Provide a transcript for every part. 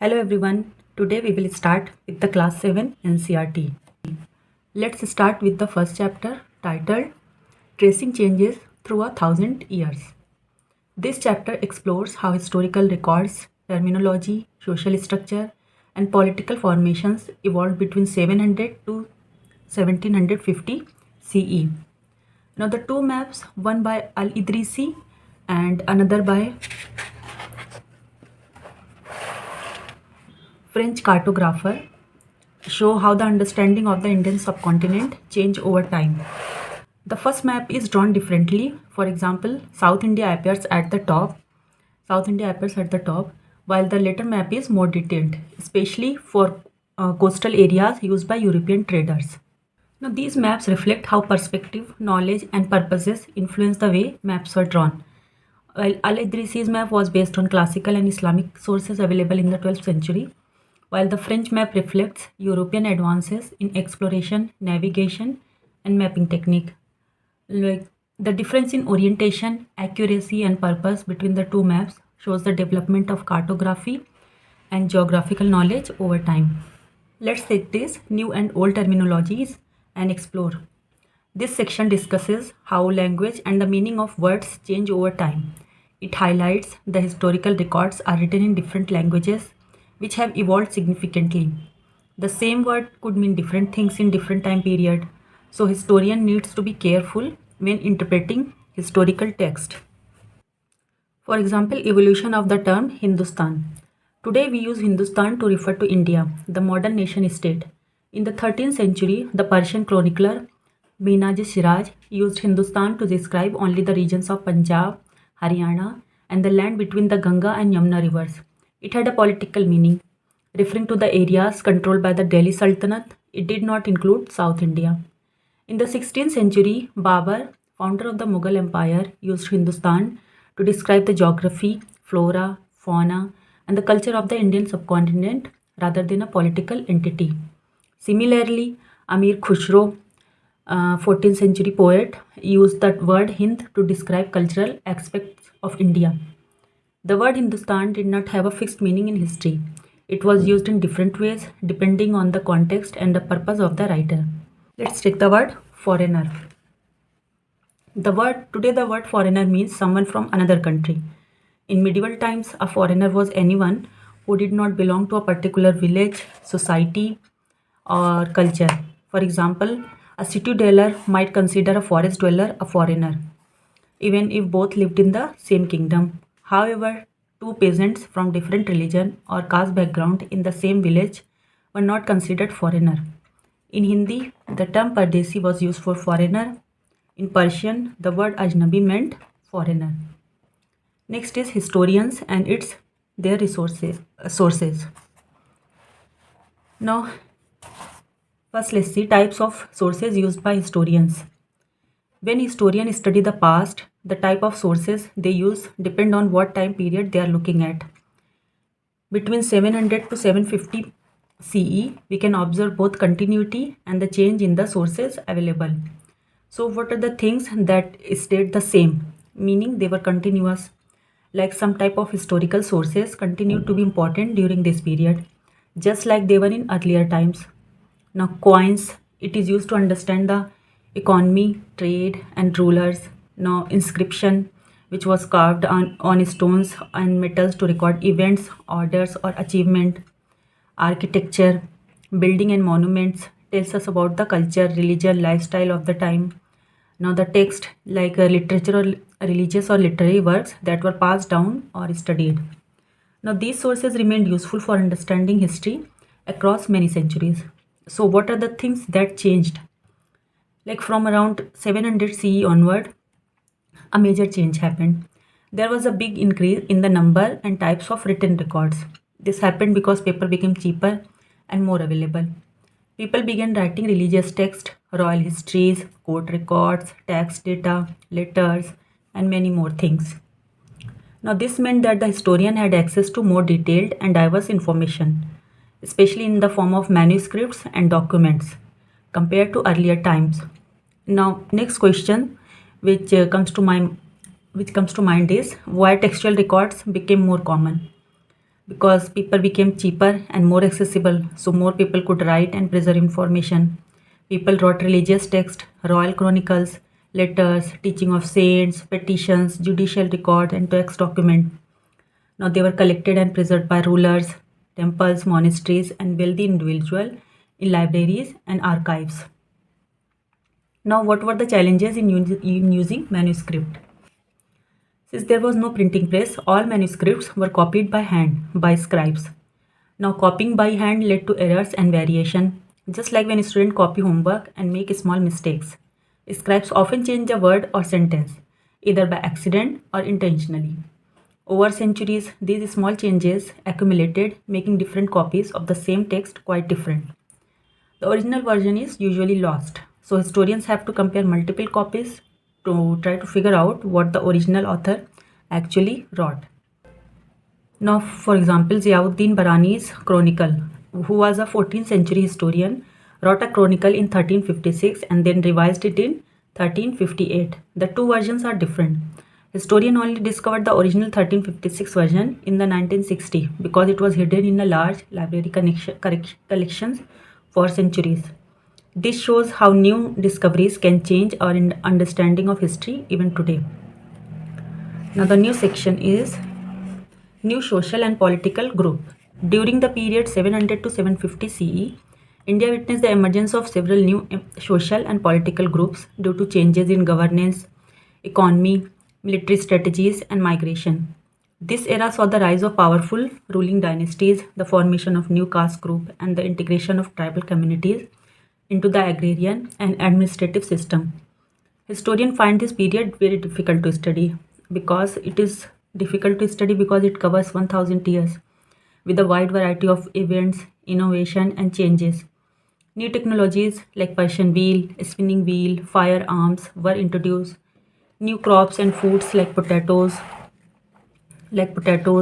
Hello everyone. Today we will start with the class 7 NCRT. Let's start with the first chapter titled Tracing Changes Through a Thousand Years. This chapter explores how historical records, terminology, social structure, and political formations evolved between 700 to 1750 CE. Now the two maps, one by Al-Idrisi and another by French cartographer, show how the understanding of the Indian subcontinent changed over time. The first map is drawn differently. For example, South India appears at the top. While the later map is more detailed, especially for coastal areas used by European traders. Now, these maps reflect how perspective, knowledge, and purposes influence the way maps were drawn. While Al-Idrisi's map was based on classical and Islamic sources available in the 12th century, while the French map reflects European advances in exploration, navigation, and mapping technique. Like the difference in orientation, accuracy, and purpose between the two maps shows the development of cartography and geographical knowledge over time. Let's take these new and old terminologies and explore. This section discusses how language and the meaning of words change over time. It highlights the historical records are written in different languages which have evolved significantly. The same word could mean different things in different time period, so historian needs to be careful when interpreting historical text. For example, evolution of the term Hindustan. Today we use Hindustan to refer to India, the modern nation state. In the 13th century, the Persian chronicler Minhaj Siraj used Hindustan to describe only the regions of Punjab, Haryana, and the land between the Ganga and Yamuna rivers. It had a political meaning, referring to the areas controlled by the Delhi Sultanate. It did not include South India. In the 16th century, Babur, founder of the Mughal Empire, used Hindustan to describe the geography, flora, fauna, and the culture of the Indian subcontinent rather than a political entity. Similarly, Amir Khusro, 14th century poet, used the word Hind to describe cultural aspects of India. The word Hindustan did not have a fixed meaning in history. It was used in different ways depending on the context and the purpose of the writer. Let's take the word foreigner. The word foreigner means someone from another country. In medieval times, a foreigner was anyone who did not belong to a particular village, society, or culture. For example, a city dweller might consider a forest dweller a foreigner, even if both lived in the same kingdom. However, two peasants from different religion or caste background in the same village were not considered foreigner. In Hindi, the term Pardesi was used for foreigner. In Persian, the word Ajnabi meant foreigner. Next is historians and their sources. Now, first let's see types of sources used by historians. When historians study the past, the type of sources they use depend on what time period they are looking at. Between 700 to 750 CE, we can observe both continuity and the change in the sources available. So what are the things that stayed the same, meaning they were continuous? Like some type of historical sources continued to be important during this period, just like they were in earlier times. Now coins, it is used to understand the economy, trade, and rulers. Now inscription, which was carved on stones and metals to record events, orders, or achievement. Architecture, building and monuments tells us about the culture, religion, lifestyle of the time. Now the text, like literature or religious or literary works that were passed down or studied. Now these sources remained useful for understanding history across many centuries. So what are the things that changed? Like from around 700 CE onward, a major change happened. There was a big increase in the number and types of written records. This happened because paper became cheaper and more available. People began writing religious texts, royal histories, court records, tax data, letters, and many more things. Now this meant that the historian had access to more detailed and diverse information, especially in the form of manuscripts and documents, compared to earlier times. Now next question which comes to mind is why textual records became more common. because people became cheaper and more accessible, so more people could write and preserve information. People wrote religious texts, royal chronicles, letters, teaching of saints, petitions, judicial records, and tax documents. Now they were collected and preserved by rulers, temples, monasteries, and wealthy individuals in libraries and archives. Now, what were the challenges in using manuscript? Since there was no printing press, all manuscripts were copied by hand by scribes. Now, copying by hand led to errors and variation, just like when students copy homework and make small mistakes. Scribes often change a word or sentence, either by accident or intentionally. Over centuries, these small changes accumulated, making different copies of the same text quite different. The original version is usually lost, so historians have to compare multiple copies to try to figure out what the original author actually wrote. Now, for example, Ziauddin Barani's Chronicle, who was a 14th century historian, wrote a chronicle in 1356 and then revised it in 1358. The two versions are different. Historian only discovered the original 1356 version in the 1960 because it was hidden in a large library collections for centuries. This shows how new discoveries can change our understanding of history even today. Now the new section is New Social and Political Group. During the period 700 to 750 CE, India witnessed the emergence of several new social and political groups due to changes in governance, economy, military strategies, and migration. This era saw the rise of powerful ruling dynasties, the formation of new caste group, and the integration of tribal communities into the agrarian and administrative system. Historians find this period very difficult to study because it covers 1000 years with a wide variety of events, innovation, and changes. New technologies like Persian wheel, spinning wheel, firearms were introduced. New crops and foods like potatoes,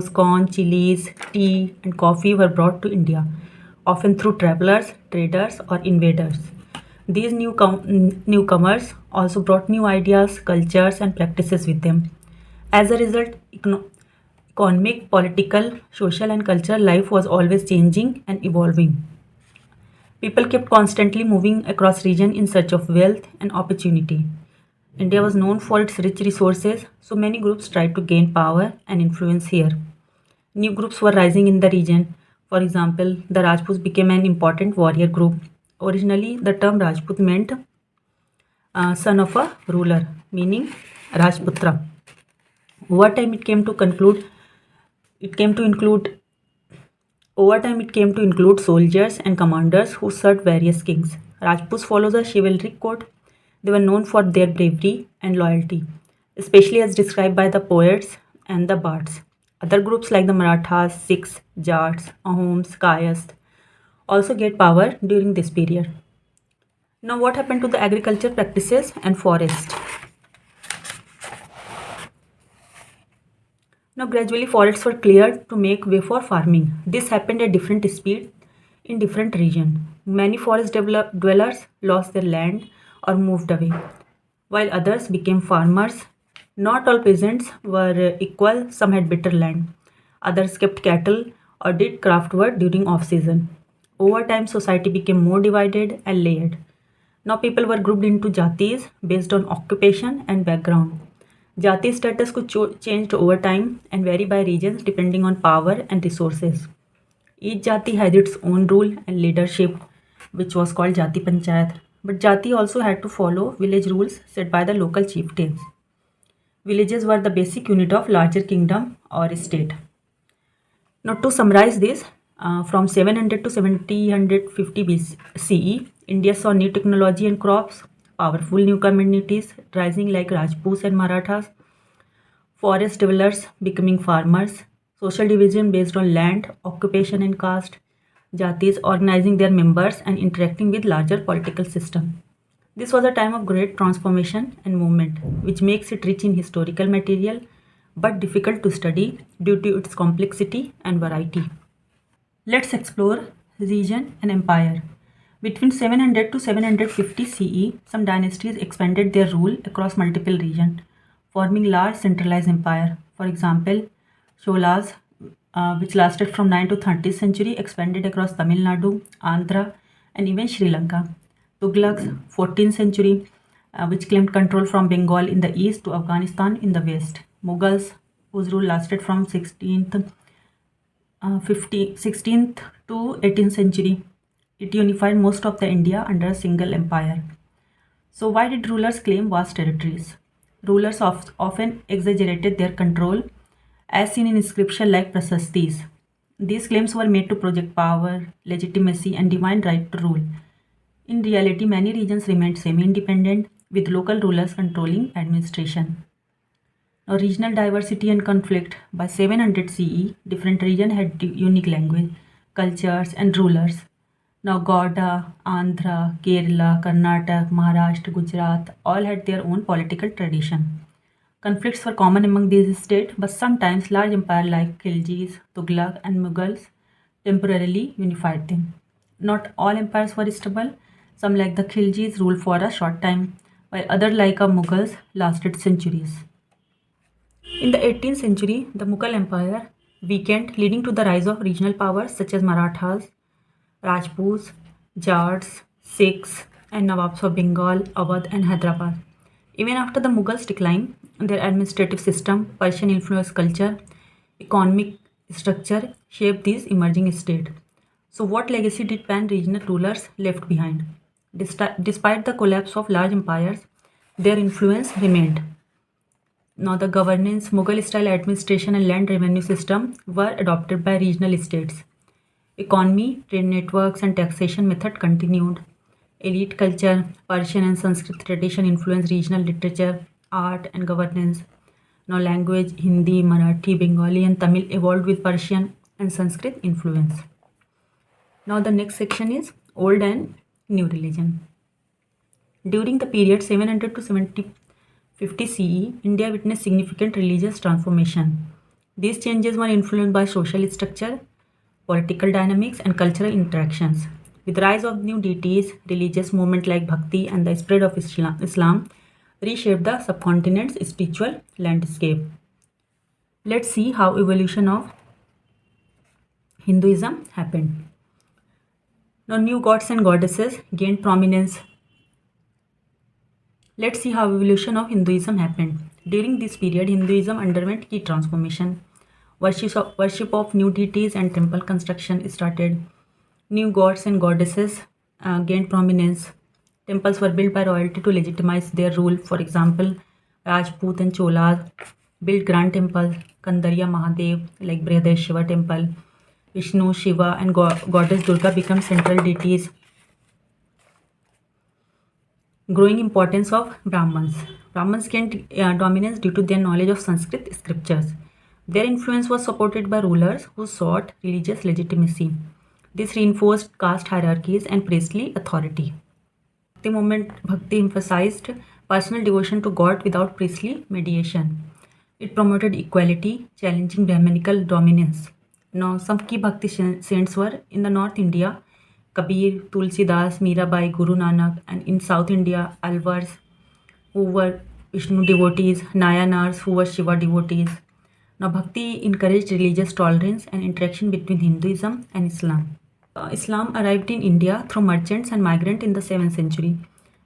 corn, chilies, tea, and coffee were brought to India, often through travelers, traders, or invaders. These newcomers also brought new ideas, cultures, and practices with them. As a result, economic, political, social, and cultural life was always changing and evolving. People kept constantly moving across region in search of wealth and opportunity. India was known for its rich resources, so many groups tried to gain power and influence here. New groups were rising in the region. For example, the Rajputs became an important warrior group. Originally, the term Rajput meant son of a ruler, meaning Rajputra. Over time, it came to include soldiers and commanders who served various kings. Rajputs follows a chivalric code. They were known for their bravery and loyalty, especially as described by the poets and the bards. Other groups like the Marathas, Sikhs, Jats, Ahoms, Kayast also get power during this period. Now, what happened to the agriculture practices and forest? Now, gradually forests were cleared to make way for farming. This happened at different speeds in different regions. Many forest dwellers lost their land or moved away, while others became farmers. Not all peasants were equal, some had better land. Others kept cattle or did craft work during off-season. Over time, society became more divided and layered. Now people were grouped into jatis based on occupation and background. Jati status could changed over time and vary by regions depending on power and resources. Each jati had its own rule and leadership, which was called Jati Panchayat. But jati also had to follow village rules set by the local chieftains. Villages were the basic unit of larger kingdom or state. Now to summarize this, from 700 to 750 CE, India saw new technology and crops, powerful new communities rising like Rajputs and Marathas, forest dwellers becoming farmers, social division based on land, occupation and caste, jatis organizing their members and interacting with larger political system. This was a time of great transformation and movement, which makes it rich in historical material but difficult to study due to its complexity and variety. Let's explore region and empire. Between 700 to 750 CE, some dynasties expanded their rule across multiple regions, forming large centralized empire. For example, Cholas which lasted from 9th to 13th century, expanded across Tamil Nadu, Andhra, and even Sri Lanka. Tughlaqs, 14th century, which claimed control from Bengal in the east to Afghanistan in the west. Mughals, whose rule lasted from 16th to 18th century. It unified most of the India under a single empire. So why did rulers claim vast territories? Rulers often exaggerated their control, as seen in inscriptions like Prasastis. These claims were made to project power, legitimacy, and divine right to rule. In reality, many regions remained semi-independent, with local rulers controlling administration. Now, regional diversity and conflict. By 700 CE, different regions had unique language, cultures, and rulers. Now, Gauda, Andhra, Kerala, Karnataka, Maharashtra, Gujarat all had their own political tradition. Conflicts were common among these states, but sometimes large empires like Khiljis, Tughlaq, and Mughals temporarily unified them. Not all empires were stable. Some, like the Khiljis, ruled for a short time, while others, like the Mughals, lasted centuries. In the 18th century, the Mughal Empire weakened, leading to the rise of regional powers such as Marathas, Rajputs, Jats, Sikhs, and Nawabs of Bengal, Awadh, and Hyderabad. Even after the Mughals' decline, their administrative system, Persian influenced culture, economic structure shaped these emerging states. So, what legacy did pan regional rulers left behind? Despite the collapse of large empires, their influence remained. Now, the governance, Mughal style administration, and land revenue system were adopted by regional states. Economy, trade networks, and taxation method continued. Elite culture, Persian and Sanskrit tradition influenced regional literature, art, and governance. Now, language, Hindi, Marathi, Bengali, and Tamil evolved with Persian and Sanskrit influence. Now, the next section is Old and New Religion. During the period 700 to 750 CE, India witnessed significant religious transformation. These changes were influenced by social structure, political dynamics, and cultural interactions. With the rise of new deities, religious movements like Bhakti and the spread of Islam reshaped the subcontinent's spiritual landscape. Let's see how evolution of Hinduism happened. Now, new gods and goddesses gained prominence. Let's see how evolution of Hinduism happened. During this period, Hinduism underwent key transformation. Worship of new deities and temple construction started. New gods and goddesses gained prominence. Temples were built by royalty to legitimize their rule. For example, Rajput and Cholas built grand temples. Kandariya Mahadev, like Brihadeshwar temple. Vishnu, Shiva, and goddess Durga become central deities. Growing importance of Brahmins. Brahmins gained dominance due to their knowledge of Sanskrit scriptures. Their influence was supported by rulers who sought religious legitimacy. This reinforced caste hierarchies and priestly authority. The movement Bhakti emphasized personal devotion to God without priestly mediation. It promoted equality, challenging Brahminical dominance. Now, some key Bhakti saints were in the North India, Kabir, Tulsidas, Mirabai, Guru Nanak, and in South India, Alvars, who were Vishnu devotees, Nayanars, who were Shiva devotees. Now, Bhakti encouraged religious tolerance and interaction between Hinduism and Islam. Islam arrived in India through merchants and migrants in the 7th century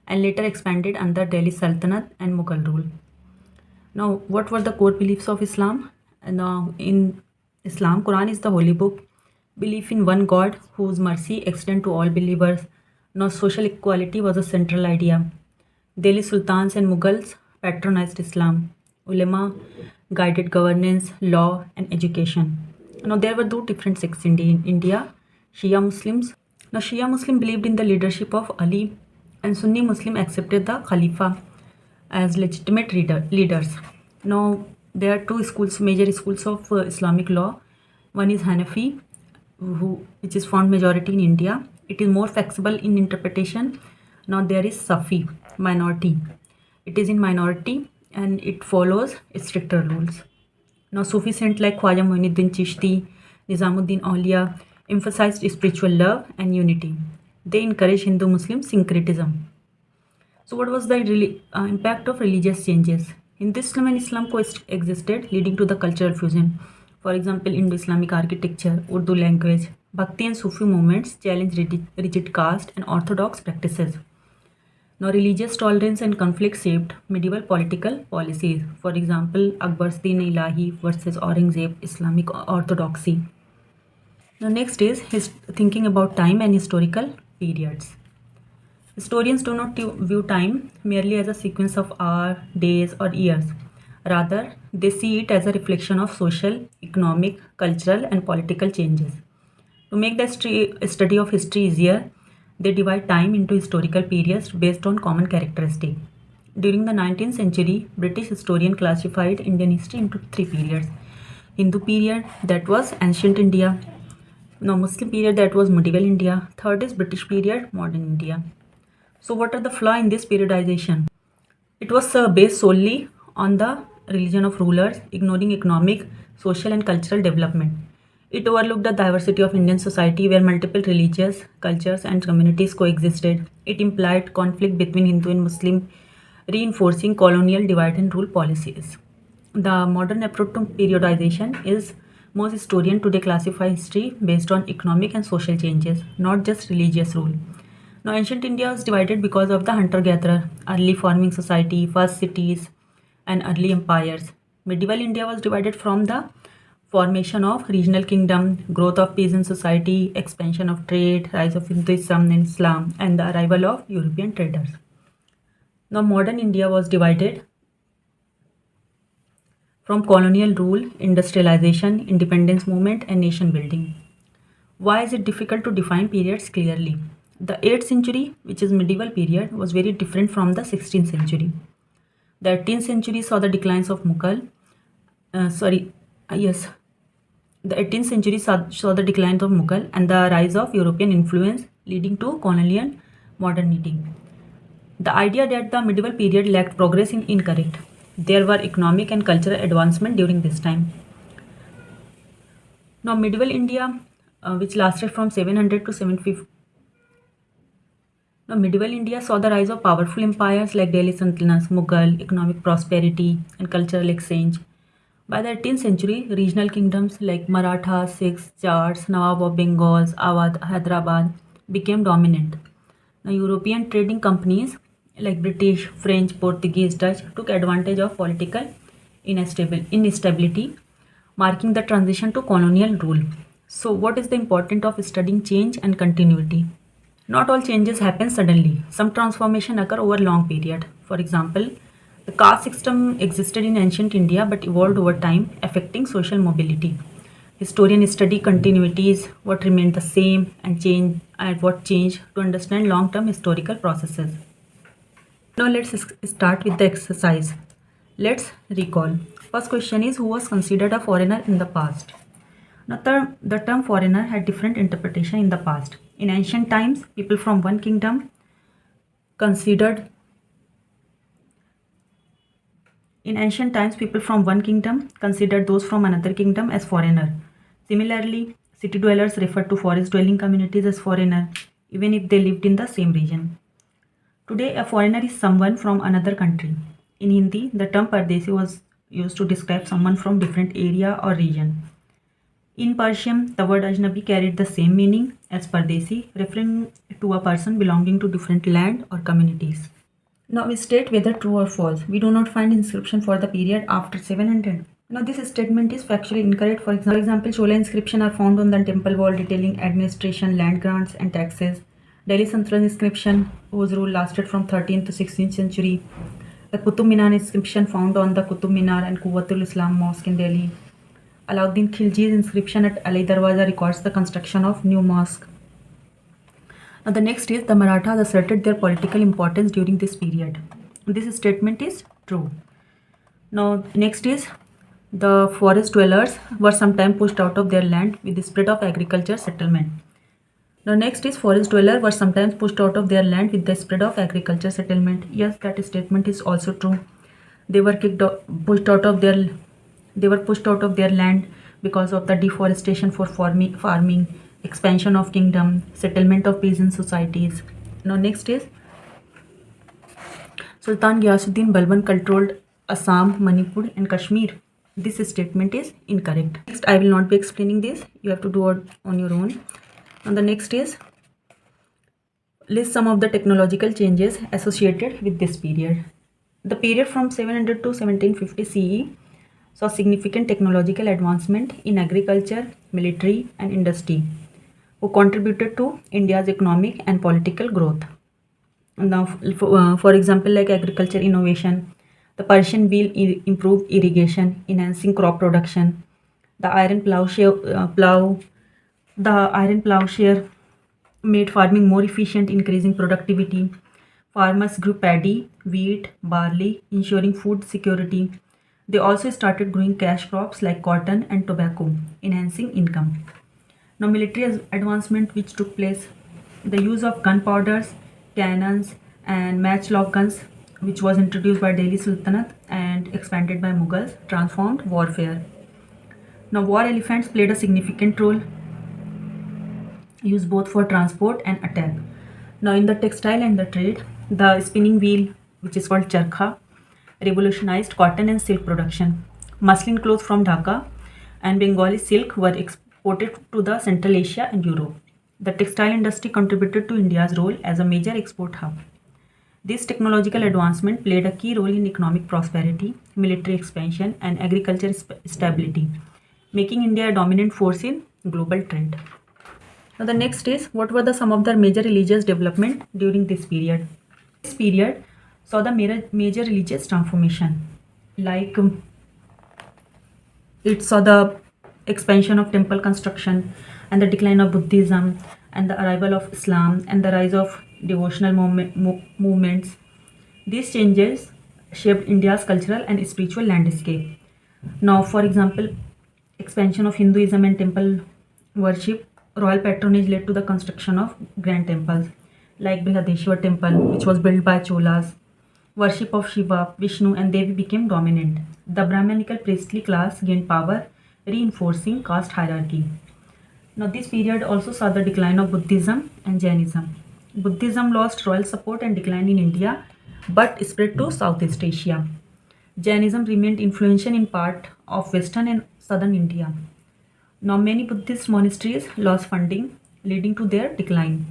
and later expanded under Delhi Sultanate and Mughal rule. Now, what were the core beliefs of Islam? Now, in Islam, Quran is the holy book. Belief in one God whose mercy extends to all believers. Now, social equality was a central idea. Delhi Sultans and Mughals patronized Islam. Ulema guided governance, law, and education. Now, there were two different sects in India. Shia Muslims. Now, Shia Muslim believed in the leadership of Ali, and Sunni Muslim accepted the Khalifa as legitimate leaders. Now, there are two schools, major schools of Islamic law. One is Hanafi, which is found majority in India. It is more flexible in interpretation. Now, there is Safi, minority. It is in minority and it follows stricter rules. Now, Sufi saints like Khwaja Muinuddin Chishti, Nizamuddin Auliya emphasized spiritual love and unity. They encouraged Hindu-Muslim syncretism. So, what was the impact of religious changes? Hinduism and Islam coexisted, leading to the cultural fusion. For example, Indo-Islamic architecture, Urdu language, Bhakti and Sufi movements challenge rigid caste and orthodox practices. Now, religious tolerance and conflict shaped medieval political policies. For example, Akbar's Din-e-Ilahi versus Aurangzeb, Islamic orthodoxy. Now, next is thinking about time and historical periods. Historians do not view time merely as a sequence of hours, days, or years. Rather, they see it as a reflection of social, economic, cultural, and political changes. To make the study of history easier, they divide time into historical periods based on common characteristics. During the 19th century, British historians classified Indian history into three periods. Hindu period, that was ancient India. Now Muslim period, that was medieval India. Third is British period, modern India. So what are the flaws in this periodization? It was based solely on the religion of rulers, ignoring economic, social and cultural development. It overlooked the diversity of Indian society where multiple religious, cultures and communities coexisted. It implied conflict between Hindu and Muslim, reinforcing colonial divide and rule policies. The modern approach to periodization is most historians today classify history based on economic and social changes, not just religious rule. Now, ancient India was divided because of the hunter-gatherer, early farming society, first cities, and early empires. Medieval India was divided from the formation of regional kingdom, growth of peasant society, expansion of trade, rise of Hinduism and Islam, and the arrival of European traders. Now, modern India was divided from colonial rule, industrialization, independence movement, and nation building. Why is it difficult to define periods clearly? The 8th century, which is medieval period, was very different from the 16th century. The 18th century saw the declines of Mughal. The 18th century saw the decline of Mughal and the rise of European influence, leading to colonial modernity. The idea that the medieval period lacked progress is incorrect. There were economic and cultural advancement during this time. Now, medieval India, which lasted from 700 to 750. Now, medieval India saw the rise of powerful empires like Delhi Sultanate, Mughal, economic prosperity, and cultural exchange. By the 18th century, regional kingdoms like Maratha, Sikhs, Jats, Nawab of Bengal, Awadh, Hyderabad became dominant. Now, European trading companies like British, French, Portuguese, Dutch took advantage of political instability, marking the transition to colonial rule. So, what is the importance of studying change and continuity? Not all changes happen suddenly. Some transformation occur over a long period. For example, the caste system existed in ancient India but evolved over time, affecting social mobility. Historians study continuities, what remained the same, and what changed to understand long-term historical processes. Now let's start with the exercise. Let's recall. First question is, who was considered a foreigner in the past? Now the term foreigner had different interpretation in the past. In ancient times, people from one kingdom considered those from another kingdom as foreigner. Similarly, city dwellers referred to forest dwelling communities as foreigner, even if they lived in the same region. Today, a foreigner is someone from another country. In Hindi, the term Pardesi was used to describe someone from different area or region. In Persian, the word Ajnabi carried the same meaning as Pardesi, referring to a person belonging to different land or communities. Now we state whether true or false. We do not find inscription for the period after 700. Now this statement is factually incorrect. For example, Chola inscription are found on the temple wall detailing administration, land grants and taxes. Delhi Sultanate inscription, whose rule lasted from 13th to 16th century. The Qutub Minar inscription found on the Qutub Minar and Quwwatul Islam Mosque in Delhi. Alauddin Khilji's inscription at Ali Darwaza records the construction of new mosque. Now the next is the Marathas asserted their political importance during this period. This statement is true. Now next is the forest dwellers were sometimes pushed out of their land with the spread of agriculture settlement. Now next is forest dwellers were sometimes pushed out of their land with the spread of agriculture settlement. Yes, that statement is also true. They were pushed out of their land because of the deforestation for farming, expansion of kingdom, settlement of peasant societies. Now next is Sultan Ghiyasuddin Balban controlled Assam, Manipur and Kashmir. This statement is incorrect. Next, I will not be explaining this. You have to do it on your own. And the next is list some of the technological changes associated with this period. The period from 700 to 1750 CE saw significant technological advancement in agriculture, military, and industry, who contributed to India's economic and political growth. Now, for example, like agriculture innovation, the Persian wheel improved irrigation, enhancing crop production. The iron plowshare made farming more efficient, increasing productivity. Farmers grew paddy, wheat, barley, ensuring food security. They also started growing cash crops like cotton and tobacco, enhancing income. Now, military advancement which took place, the use of gunpowders, cannons, and matchlock guns, which was introduced by Delhi Sultanate and expanded by Mughals, transformed warfare. Now, war elephants played a significant role, used both for transport and attack. Now, in the textile and the trade, the spinning wheel, which is called charkha, revolutionized cotton and silk production. Muslin clothes from Dhaka and Bengali silk were exported to the Central Asia and Europe. The textile industry contributed to India's role as a major export hub. This technological advancement played a key role in economic prosperity, military expansion, and agricultural stability, making India a dominant force in global trade. Now, the next is what were some of the major religious development during this period. This period saw the major religious transformation, like it saw the expansion of temple construction and the decline of Buddhism and the arrival of Islam and the rise of devotional movements. These changes shaped India's cultural and spiritual landscape. Now, for example, expansion of Hinduism and temple worship, royal patronage led to the construction of grand temples like Brihadeshwar temple, which was built by Cholas. Worship of Shiva, Vishnu, and Devi became dominant. The Brahmanical priestly class gained power, reinforcing caste hierarchy. Now, this period also saw the decline of Buddhism and Jainism. Buddhism lost royal support and declined in India, but spread to Southeast Asia. Jainism remained influential in part of Western and Southern India. Now, many Buddhist monasteries lost funding, leading to their decline.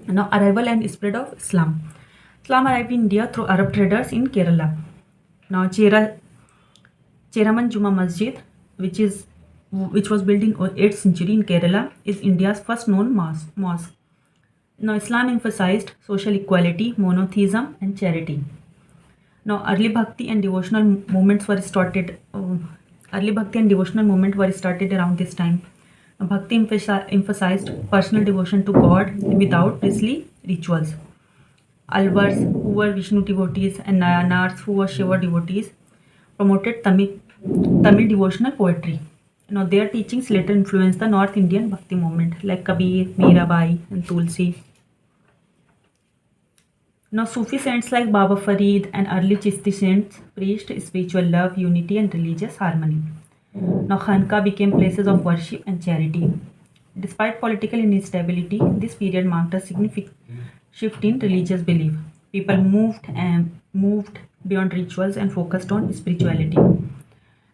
Now, arrival and spread of Islam. Islam arrived in India through Arab traders in Kerala. Now, Cheraman Juma Masjid, which was built in 8th century in Kerala, is India's first known mosque. Now, Islam emphasized social equality, monotheism, and charity. Now, early Bhakti and devotional movements were started. Around this time. Bhakti emphasized personal devotion to God without priestly rituals. Alvars, who were Vishnu devotees, and Nayanars, who were Shiva devotees, promoted Tamil devotional poetry. Now, their teachings later influenced the North Indian Bhakti movement like Kabir, Mirabai, and Tulsi. Now, Sufi saints like Baba Farid and early Chishti saints preached spiritual love, unity, and religious harmony. Now, Khanqa became places of worship and charity. Despite political instability, this period marked a significant shift in religious belief. People moved beyond rituals and focused on spirituality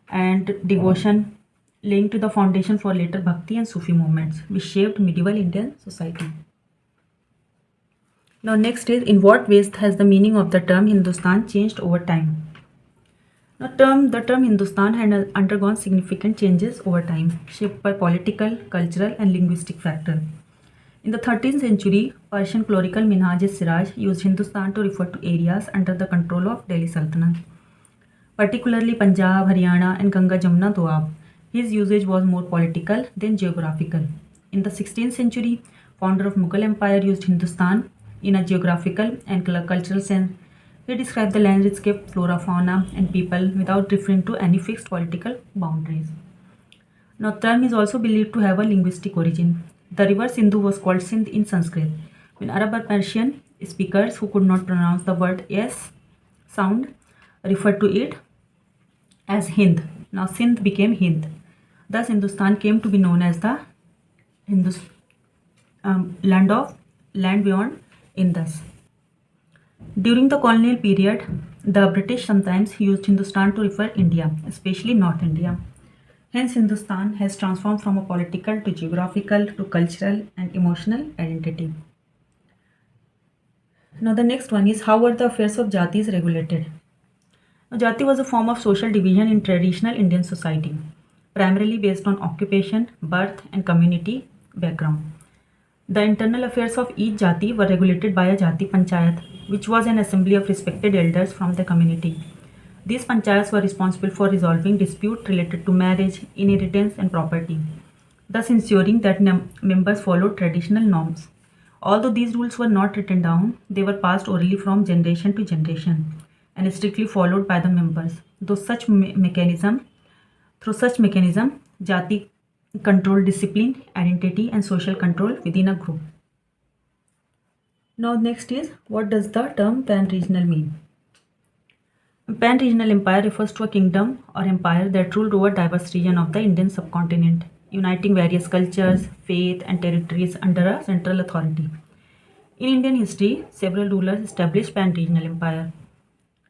and devotion, laying to the foundation for later Bhakti and Sufi movements, which shaped medieval Indian society. Now, next is in what ways has the meaning of the term Hindustan changed over time? Now, the term Hindustan had undergone significant changes over time, shaped by political, cultural, and linguistic factors. In the 13th century, Persian clerical Minhaj-e-Siraj used Hindustan to refer to areas under the control of Delhi Sultanate, particularly Punjab, Haryana, and Ganga-Jamuna Doab. His usage was more political than geographical. In the 16th century, founder of Mughal Empire used Hindustan in a geographical and cultural sense. He described the landscape, flora, fauna, and people without referring to any fixed political boundaries. Now, the term is also believed to have a linguistic origin. The river Sindhu was called Sindh in Sanskrit, when Arab or Persian speakers who could not pronounce the word S sound referred to it as Hind. Now, Sindh became Hind. Thus, Hindustan came to be known as the land beyond Indus. During the colonial period, The British sometimes used Hindustan to refer India, especially North India. Hence, Hindustan has transformed from a political to geographical to cultural and emotional identity. Now, the next one is how were the affairs of Jatis regulated? Now, Jati was a form of social division in traditional Indian society, primarily based on occupation, birth, and community background. The internal affairs of each Jati were regulated by a Jati Panchayat, which was an assembly of respected elders from the community. These panchayats were responsible for resolving disputes related to marriage, inheritance, and property, thus ensuring that members followed traditional norms. Although these rules were not written down, they were passed orally from generation to generation and strictly followed by the members. Through such mechanism, Jati controlled discipline, identity, and social control within a group. Now, next is what does the term pan-regional mean? Pan-regional empire refers to a kingdom or empire that ruled over diverse regions of the Indian subcontinent, uniting various cultures, faith, and territories under a central authority. In Indian history, several rulers established pan-regional empire.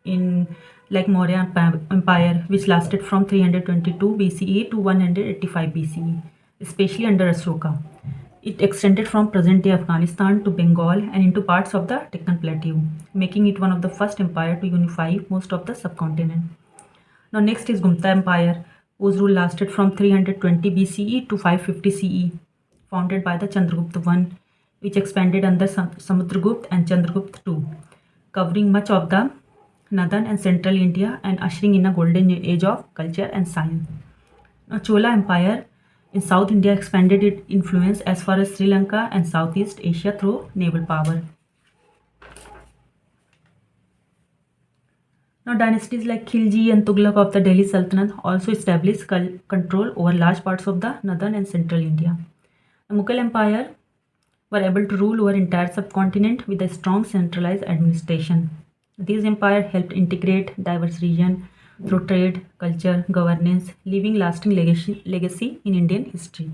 In like Maurya Empire, which lasted from 322 BCE to 185 BCE, especially under Ashoka. It extended from present-day Afghanistan to Bengal and into parts of the Deccan Plateau, making it one of the first empires to unify most of the subcontinent. Now next is Gupta Empire, whose rule lasted from 320 BCE to 550 CE, founded by the Chandragupta I, which expanded under Samudragupta and Chandragupta II, covering much of the northern and central India and ushering in a golden age of culture and science. Now Chola Empire in South India expanded its influence as far as Sri Lanka and Southeast Asia through naval power. Now dynasties like Khilji and Tughlaq of the Delhi Sultanate also established control over large parts of the northern and central India. The Mughal Empire were able to rule over entire subcontinent with a strong centralized administration. These empires helped integrate diverse regions through trade, culture, governance, leaving lasting legacy in Indian history.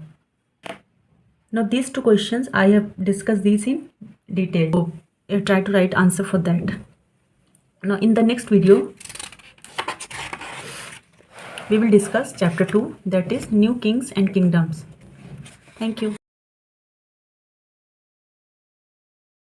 Now these two questions, I have discussed these in detail. So try to write answer for that. Now in the next video, we will discuss chapter 2, that is New Kings and Kingdoms. Thank you.